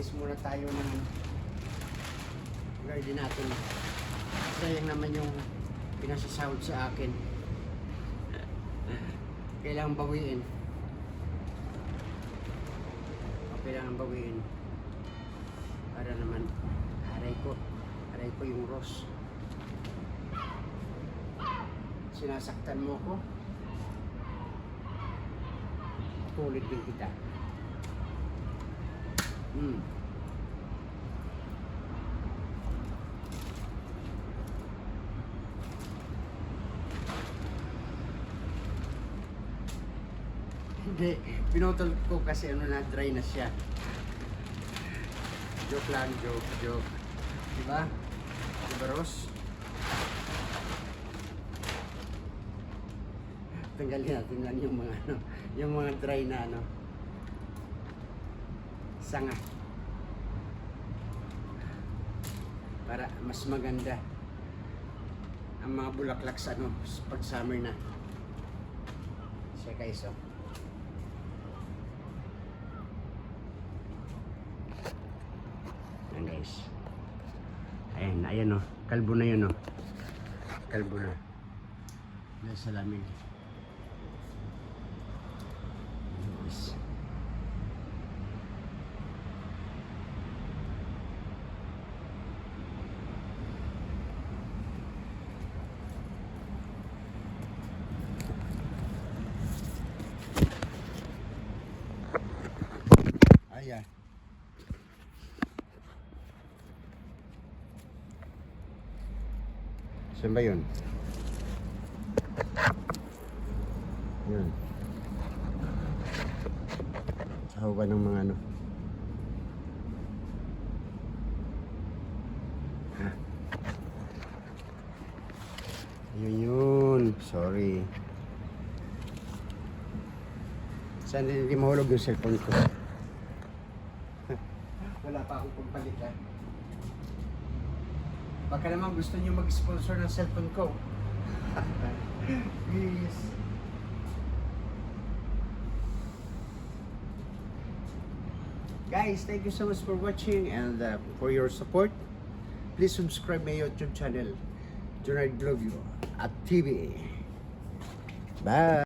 maglinis muna tayo ng garden natin. Sayang naman yung pinasasahod sa akin. Kailangan bawiin. Kailangan bawiin. Para naman aray ko yung rose. Sinasaktan mo ko. Tulit din kita. Hindi, pinutol ko kasi na-dry na siya. Joke lang, joke. Diba? Diba, Ros? Tanggalin natin lang yung mga dry na sanga. Para mas maganda ang mga bulaklak sa pag summer na. Siya guys, oh. Ayan guys. Ayan oh. Kalbo na yun oh. Kalbo na. Dahil sa lamig. Yes. Ayan. Saan ba yun? Yun. Sa haba ng mga Yun. Sorry. Saan hindi mahulog yung cellphone ko? Wala pa akong pampalitan. Baka naman gusto niyo mag-sponsor ng cellphone ko. Please. Guys, thank you so much for watching and for your support. Please subscribe my YouTube channel, Junard Glovio at TV. Bye!